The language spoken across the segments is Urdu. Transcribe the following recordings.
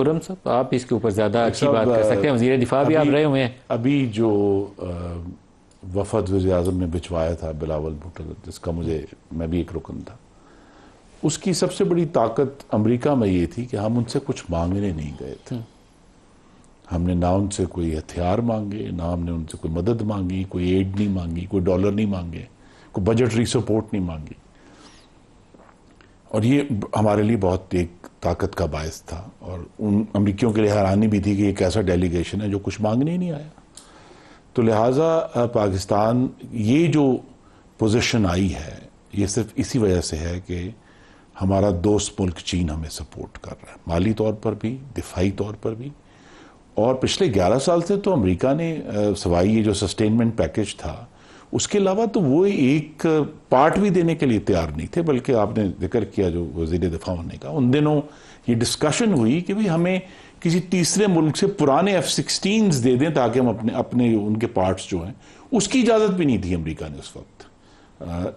خرم صاحب آپ اس کے اوپر زیادہ اچھی بات کر سکتے ہیں، وزیر دفاع بھی آپ رہے ہوئے ہیں. ابھی جو وفد وزیر اعظم نے بھجوایا تھا بلاول بھٹو، جس کا میں بھی ایک رکن تھا، اس کی سب سے بڑی طاقت امریکہ میں یہ تھی کہ ہم ان سے کچھ مانگنے نہیں گئے تھے. ہم نے نہ ان سے کوئی ہتھیار مانگے، نہ ہم نے ان سے کوئی مدد مانگی، کوئی ایڈ نہیں مانگی، کوئی ڈالر نہیں مانگے، کوئی بجٹری سپورٹ نہیں مانگی. اور یہ ہمارے لیے بہت ایک طاقت کا باعث تھا، اور ان امریکیوں کے لیے حیرانی بھی تھی کہ ایک ایسا ڈیلیگیشن ہے جو کچھ مانگنے ہی نہیں آیا. تو لہٰذا پاکستان یہ جو پوزیشن آئی ہے یہ صرف اسی وجہ سے ہے کہ ہمارا دوست ملک چین ہمیں سپورٹ کر رہا ہے، مالی طور پر بھی، دفاعی طور پر بھی. اور پچھلے 11 سال سے تو امریکہ نے سوائے یہ جو سسٹینمنٹ پیکج تھا اس کے علاوہ تو وہ ایک پارٹ بھی دینے کے لیے تیار نہیں تھے. بلکہ آپ نے ذکر کیا جو وزیر دفاع ہونے کا، ان دنوں یہ ڈسکشن ہوئی کہ ہمیں کسی تیسرے ملک سے پرانے F-16s دے دیں تاکہ ہم اپنے ان کے پارٹس جو ہیں، اس کی اجازت بھی نہیں تھی امریکہ نے اس وقت.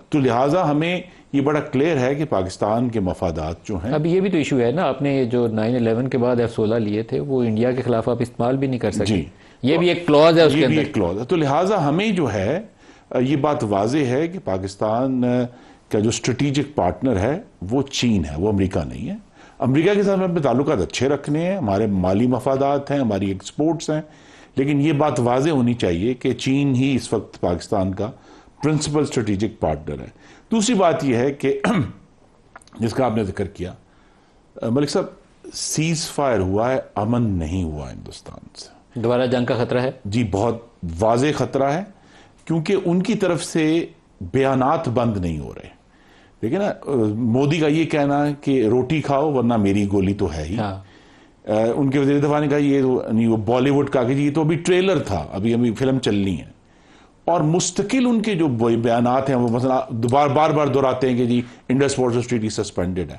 تو لہٰذا ہمیں یہ بڑا کلیئر ہے کہ پاکستان کے مفادات جو ہیں. اب یہ بھی تو ایشو ہے نا، آپ نے جو 9/11 کے بعد F-16 لیے تھے وہ انڈیا کے خلاف آپ استعمال بھی نہیں کر سکتے. جی، یہ بھی ایک کلوز ہے اس کے اندر. یہ بھی ایک کلوز ہے. تو لہٰذا ہمیں جو ہے یہ بات واضح ہے کہ پاکستان کا جو اسٹریٹجک پارٹنر ہے وہ چین ہے، وہ امریکہ نہیں ہے. امریکہ کے ساتھ ہمیں اپنے تعلقات اچھے رکھنے ہیں، ہمارے مالی مفادات ہیں، ہماری ایکسپورٹس ہیں، لیکن یہ بات واضح ہونی چاہیے کہ چین ہی اس وقت پاکستان کا پرنسپل اسٹریٹجک پارٹنر ہے. دوسری بات یہ ہے کہ جس کا آپ نے ذکر کیا ملک صاحب، سیز فائر ہوا ہے، امن نہیں ہوا ہندوستان سے. دوبارہ جنگ کا خطرہ ہے؟ جی، بہت واضح خطرہ ہے، کیونکہ ان کی طرف سے بیانات بند نہیں ہو رہے. دیکھیں نا، مودی کا یہ کہنا ہے کہ روٹی کھاؤ ورنہ میری گولی تو ہے ہی. ان کے وزیر دفاع نے کہا یہ بالی ووڈ کا کہ یہ تو ابھی ٹریلر تھا، ابھی فلم چلنی ہے. اور مستقل ان کے جو بیانات ہیں وہ مثلا بار بار دہراتے ہیں کہ جی انڈس واٹر ٹریٹی سسپینڈڈ ہے.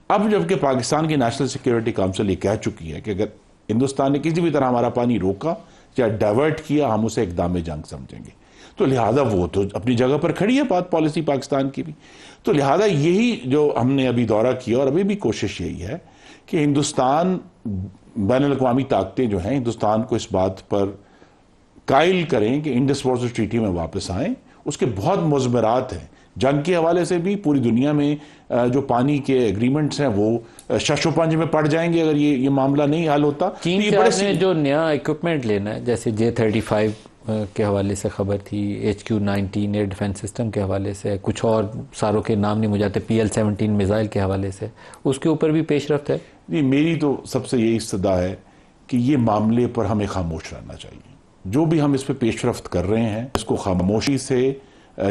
اب جبکہ پاکستان کی نیشنل سیکیورٹی کونسل یہ کہہ چکی ہے کہ اگر ہندوستان نے کسی بھی طرح ہمارا پانی روکا یا ڈائیورٹ کیا ہم اسے اقدام جنگ سمجھیں گے. تو لہٰذا وہ تو اپنی جگہ پر کھڑی ہے بات پالیسی پاکستان کی بھی. تو لہٰذا یہی جو ہم نے ابھی دورہ کیا اور ابھی بھی کوشش یہی ہے کہ ہندوستان، بین الاقوامی طاقتیں جو ہیں ہندوستان کو اس بات پر قائل کریں کہ انڈس واٹر ٹریٹی میں واپس آئیں. اس کے بہت مضمرات ہیں جنگ کے حوالے سے بھی. پوری دنیا میں جو پانی کے ایگریمنٹس ہیں وہ شش و پنج میں پڑ جائیں گے اگر یہ معاملہ نہیں حل ہوتا. چین سے آپ نے جو نیا اکوپمنٹ لینا ہے، جیسے J-35 کے حوالے سے خبر تھی، HQ-19 ایئر ڈیفنس سسٹم کے حوالے سے، کچھ اور ساروں کے نام نہیں مجھے آتے، PL-17 میزائل کے حوالے سے، اس کے اوپر بھی پیش رفت ہے؟ جی، میری تو سب سے یہی استدعا ہے کہ یہ معاملے پر ہمیں خاموش رہنا چاہیے. جو بھی ہم اس پہ پیش رفت کر رہے ہیں اس کو خاموشی سے،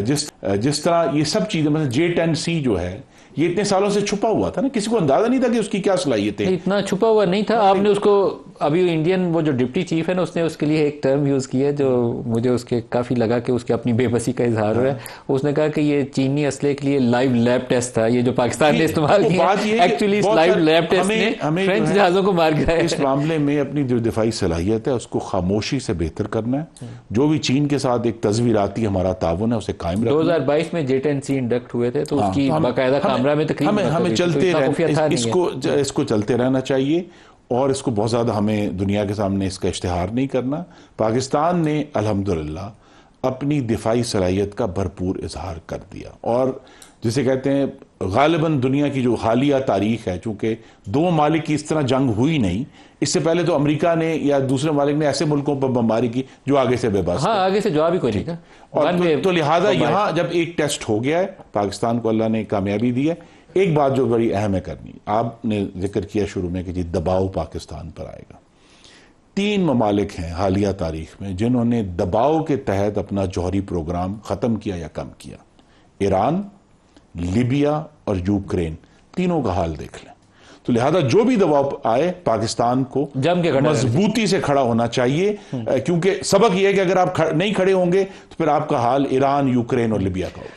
جس طرح یہ سب چیزیں مثلا J-10C جو ہے یہ اتنے سالوں سے چھپا ہوا تھا نا، کسی کو اندازہ نہیں تھا کہ اس کی کیا صلاحیتیں. اتنا چھپا ہوا نہیں تھا. آپ نے اس کو ابھی انڈین وہ جو ڈپٹی چیف ہے نا، اس نے اس کے لیے ایک ٹرم یوز کی ہے جو مجھے اس کے کافی لگا کہ اس کے اپنی بے بسی کا اظہار ہوا ہے. اس نے کہا کہ یہ چینی اسلحے کے لیے لائیو لیب ٹیسٹ تھا، یہ جو پاکستان نے استعمال کیا ایکچولی لائیو لیب ٹیسٹ نے فرینچ جہازوں کو مار گیا ہے. اس معاملے میں اپنی جو دفاعی صلاحیت ہے اس کو خاموشی سے بہتر کرنا ہے. جو بھی چین کے ساتھ ایک تصویراتی ہمارا تعاون ہے اسے قائم رکھنا. 2022 میں J-10C انڈکٹ ہوئے تھے تو اس کی باقاعدہ کیمرہ میں تقریب ہمیں چلتے رہنا، اس کو چلتے رہنا چاہیے اور اس کو بہت زیادہ ہمیں دنیا کے سامنے اس کا اشتہار نہیں کرنا. پاکستان نے الحمدللہ اپنی دفاعی صلاحیت کا بھرپور اظہار کر دیا، اور جسے کہتے ہیں غالباً دنیا کی جو حالیہ تاریخ ہے، چونکہ دو ممالک کی اس طرح جنگ ہوئی نہیں، اس سے پہلے تو امریکہ نے یا دوسرے ممالک نے ایسے ملکوں پر بمباری کی جو آگے سے بے بس. ہاں، آگے سے جواب ہی کوئی نہیں تھا. اور تو لہٰذا یہاں جب ایک ٹیسٹ ہو گیا ہے، پاکستان کو اللہ نے کامیابی دی ہے. ایک بات جو بڑی اہم ہے کرنی، آپ نے ذکر کیا شروع میں کہ جی دباؤ پاکستان پر آئے گا. 3 ممالک ہیں حالیہ تاریخ میں جنہوں نے دباؤ کے تحت اپنا جوہری پروگرام ختم کیا یا کم کیا: ایران، لیبیا اور یوکرین. تینوں کا حال دیکھ لیں. تو لہذا جو بھی دباؤ آئے پاکستان کو مضبوطی سے کھڑا ہونا چاہیے، کیونکہ سبق یہ ہے کہ اگر آپ نہیں کھڑے ہوں گے تو پھر آپ کا حال ایران، یوکرین اور لیبیا کا ہوگا.